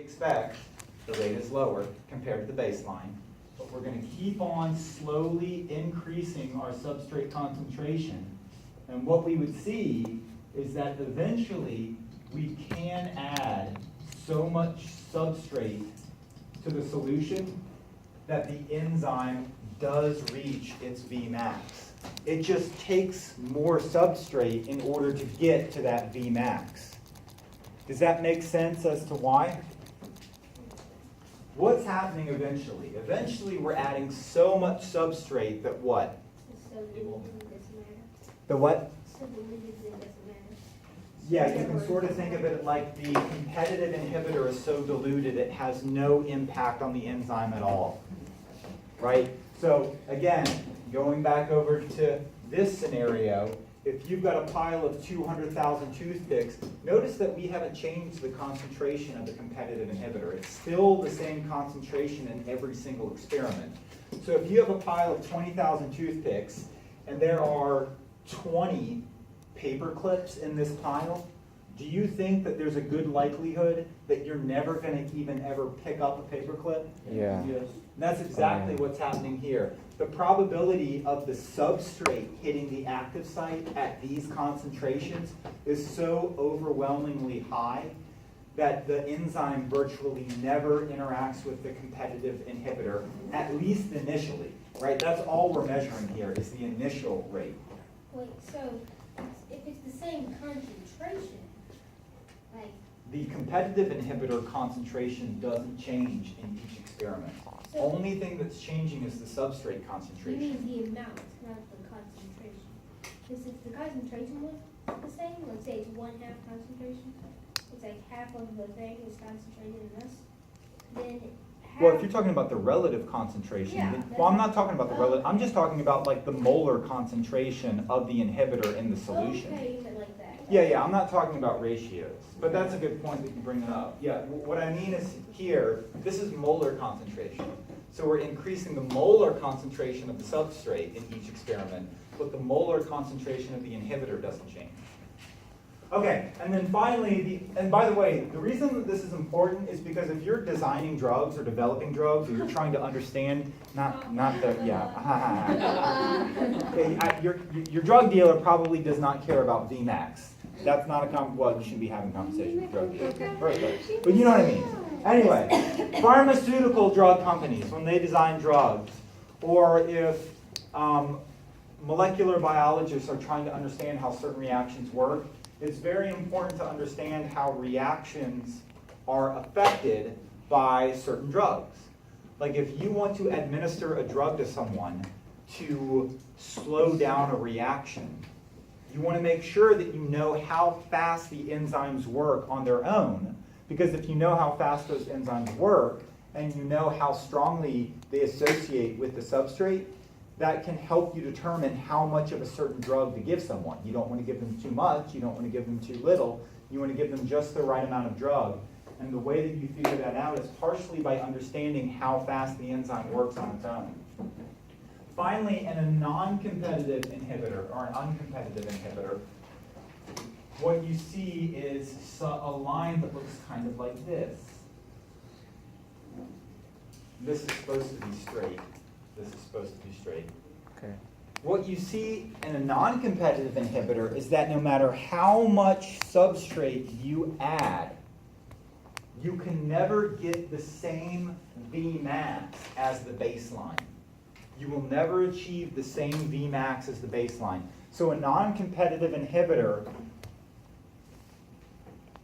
expect, the rate is lower compared to the baseline, but we're going to keep on slowly increasing our substrate concentration. And what we would see is that eventually we can add so much substrate to the solution that the enzyme does reach its Vmax. It just takes more substrate in order to get to that Vmax. Does that make sense as to why? What's happening eventually? Eventually we're adding so much substrate that what? The what? Yeah, you can sort of think of it like the competitive inhibitor is so diluted it has no impact on the enzyme at all, right? So again, going back over to this scenario, if you've got a pile of 200,000 toothpicks, notice that we haven't changed the concentration of the competitive inhibitor. It's still the same concentration in every single experiment. So if you have a pile of 20,000 toothpicks and there are 20 paper clips in this pile, do you think that there's a good likelihood that you're never going to even ever pick up a paper clip? Yeah. Yes. And that's exactly what's happening here. The probability of the substrate hitting the active site at these concentrations is so overwhelmingly high that the enzyme virtually never interacts with the competitive inhibitor, at least initially, right? That's all we're measuring here is the initial rate. Wait, so if it's the same concentration, like... The competitive inhibitor concentration doesn't change in each experiment. So Only thing that's changing is the substrate you concentration. mean the amount, not the concentration. Because if the concentration was the same, let's say it's 1/2 concentration, it's like half of the thing is concentrated in this, then half... Well, if you're talking about the relative concentration, Yeah, well, I'm not talking about the oh, relative, I'm okay. just talking about like the molar concentration of the inhibitor in the solution. Okay, you meant like that. Yeah, I'm not talking about ratios, but that's a good point that you bring up. Yeah, what I mean is here, this is molar concentration. So we're increasing the molar concentration of the substrate in each experiment, but the molar concentration of the inhibitor doesn't change. Okay, and then finally, and by the way, the reason that this is important is because if you're designing drugs or developing drugs, or you're trying to understand, your drug dealer probably does not care about Vmax. That's not a well, you shouldn't be having conversations with drug dealers. Very good. But you know what I mean. Anyway, pharmaceutical drug companies, when they design drugs, or if molecular biologists are trying to understand how certain reactions work, it's very important to understand how reactions are affected by certain drugs. Like if you want to administer a drug to someone to slow down a reaction, you want to make sure that you know how fast the enzymes work on their own. Because if you know how fast those enzymes work, and you know how strongly they associate with the substrate, that can help you determine how much of a certain drug to give someone. You don't want to give them too much, you don't want to give them too little, you want to give them just the right amount of drug. And the way that you figure that out is partially by understanding how fast the enzyme works on its own. Finally, in a non-competitive inhibitor, or an uncompetitive inhibitor, what you see is a line that looks kind of like this. This is supposed to be straight. This is supposed to be straight. Okay. What you see in a non-competitive inhibitor is that no matter how much substrate you add, you can never get the same Vmax as the baseline. You will never achieve the same Vmax as the baseline. So a non-competitive inhibitor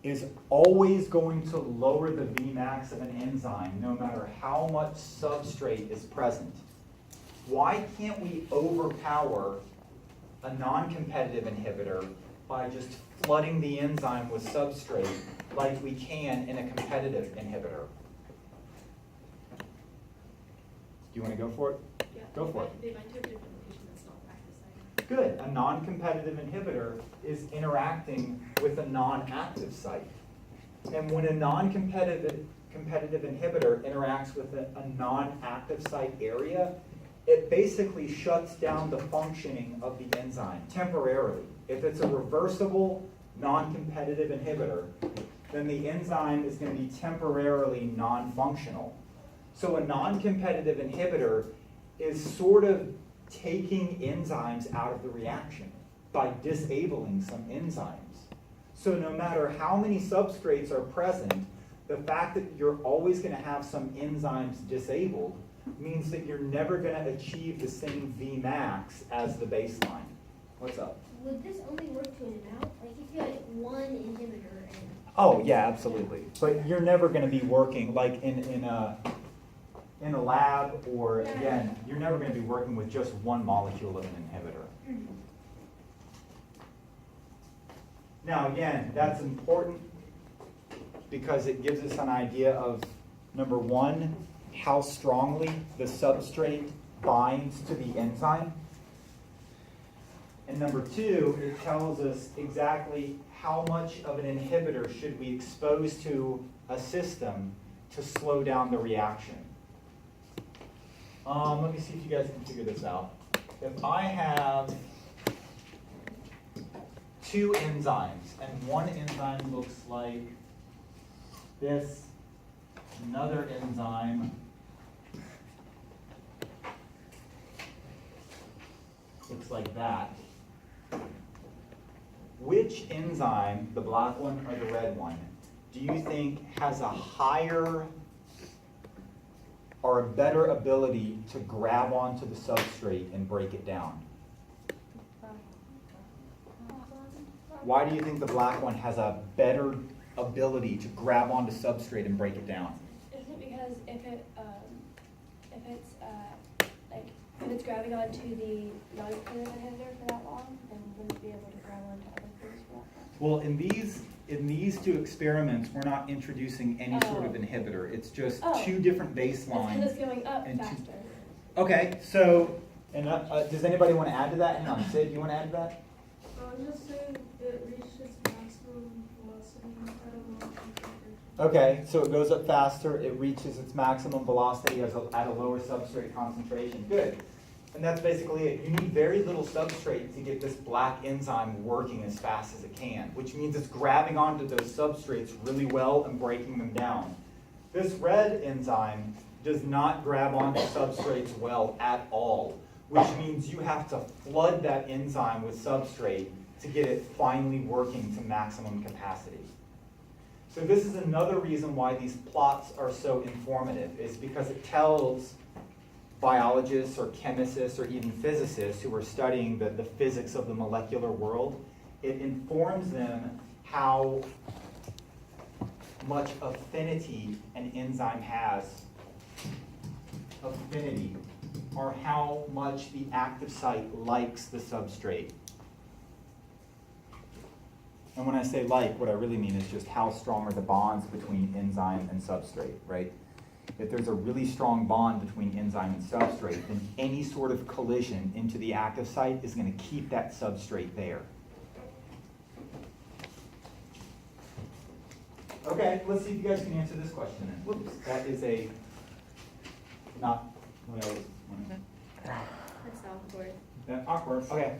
is always going to lower the Vmax of an enzyme no matter how much substrate is present. Why can't we overpower a non-competitive inhibitor by just flooding the enzyme with substrate like we can in a competitive inhibitor? Do you want to go for it? Yeah. Go for it. They might do a different location that's not active site. Good. A non-competitive inhibitor is interacting with a non-active site. And when a non-competitive inhibitor interacts with a non-active site area, it basically shuts down the functioning of the enzyme temporarily. If it's a reversible non-competitive inhibitor, then the enzyme is going to be temporarily non-functional. So a non-competitive inhibitor is sort of taking enzymes out of the reaction by disabling some enzymes. So no matter how many substrates are present, the fact that you're always going to have some enzymes disabled means that you're never going to achieve the same Vmax as the baseline. What's up? Would this only work to an amount? Like if you had one inhibitor and. Oh, yeah, absolutely. But you're never going to be working like in a lab, or again, you're never going to be working with just one molecule of an inhibitor. Mhm. Now, again, that's important because it gives us an idea of, number one, how strongly the substrate binds to the enzyme. And number two, it tells us exactly how much of an inhibitor should we expose to a system to slow down the reaction. Let me see if you guys can figure this out. If I have two enzymes, and one enzyme looks like this, another enzyme looks like that. Which enzyme, the black one or the red one, do you think has a higher or a better ability to grab onto the substrate and break it down? Why do you think the black one has a better ability to grab onto substrate and break it down? Is it because if it's grabbing onto the non-competitive inhibitor for that long, then wouldn't it be able to grab onto other things for that long? Well, in these two experiments, we're not introducing any sort of inhibitor. It's just two different It's baselines. because it's going up and faster. Okay, so, and does anybody want to add to that? Hang on, Sid, you want to add to that? I was just saying it reaches maximum velocity at a low concentration. Okay, so it goes up faster, it reaches its maximum velocity at a lower substrate concentration. Good. And that's basically it. You need very little substrate to get this black enzyme working as fast as it can, which means it's grabbing onto those substrates really well and breaking them down. This red enzyme does not grab onto substrates well at all, which means you have to flood that enzyme with substrate to get it finally working to maximum capacity. So this is another reason why these plots are so informative, is because it tells biologists or chemists or even physicists who are studying the physics of the molecular world, it informs them how much affinity an enzyme has, affinity, or how much the active site likes the substrate. And when I say like, what I really mean is just how strong are the bonds between enzyme and substrate, right? If there's a really strong bond between enzyme and substrate, then any sort of collision into the active site is going to keep that substrate there. Okay, let's see if you guys can answer this question then. Whoops, that is a not what I was wanting. That's awkward. Awkward, okay.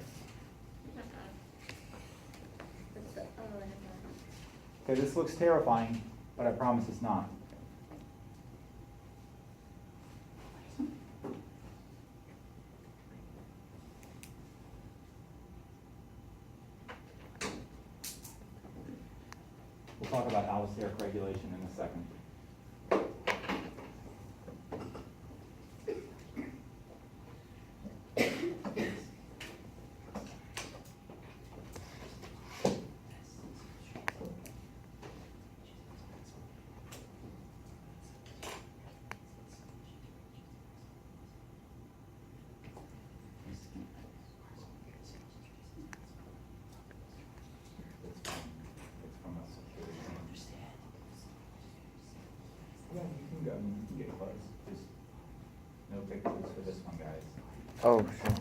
Okay, this looks terrifying, but I promise it's not. We'll talk about allosteric regulation in a second. Yeah, you can go. You can get close. Just no pictures for this one, guys. Oh, sure.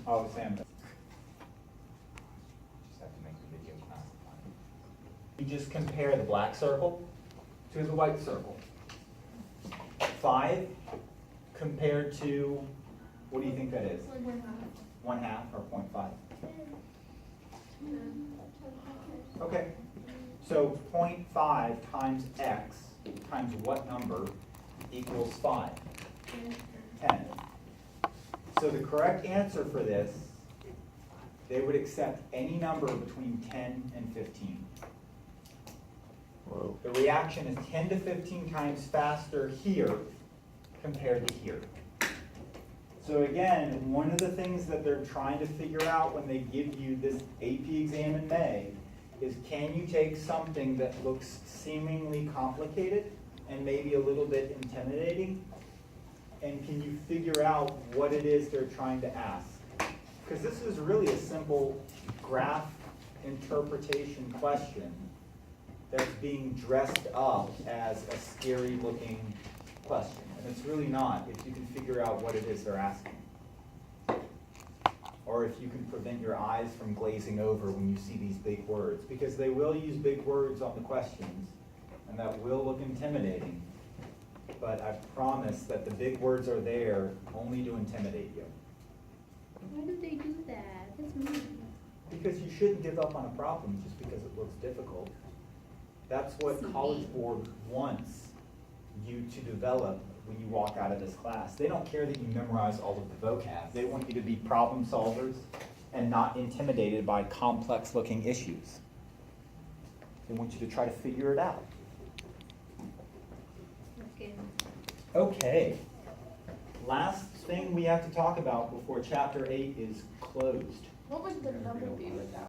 Oh, Sam. Just have to make the video classifying. You just compare the black circle to the white circle. 5 compared to, what do you think that is? 1/2 or 0.5? Okay. So 0.5 times x times what number equals 5? 10. So the correct answer for this, they would accept any number between 10 and 15. Whoa. The reaction is 10 to 15 times faster here compared to here. So again, one of the things that they're trying to figure out when they give you this AP exam in May is, can you take something that looks seemingly complicated and maybe a little bit intimidating, and can you figure out what it is they're trying to ask? Because this is really a simple graph interpretation question that's being dressed up as a scary looking question. And it's really not, if you can figure out what it is they're asking. Or if you can prevent your eyes from glazing over when you see these big words. Because they will use big words on the questions, and that will look intimidating. But I promise that the big words are there only to intimidate you. Why do they do that? That's mean. Because you shouldn't give up on a problem just because it looks difficult. That's what College Board wants you to develop when you walk out of this class. They don't care that you memorize all of the vocab. They want you to be problem solvers and not intimidated by complex looking issues. They want you to try to figure it out. Okay. Okay. Last thing we have to talk about before chapter 8 is closed. What would the number be without?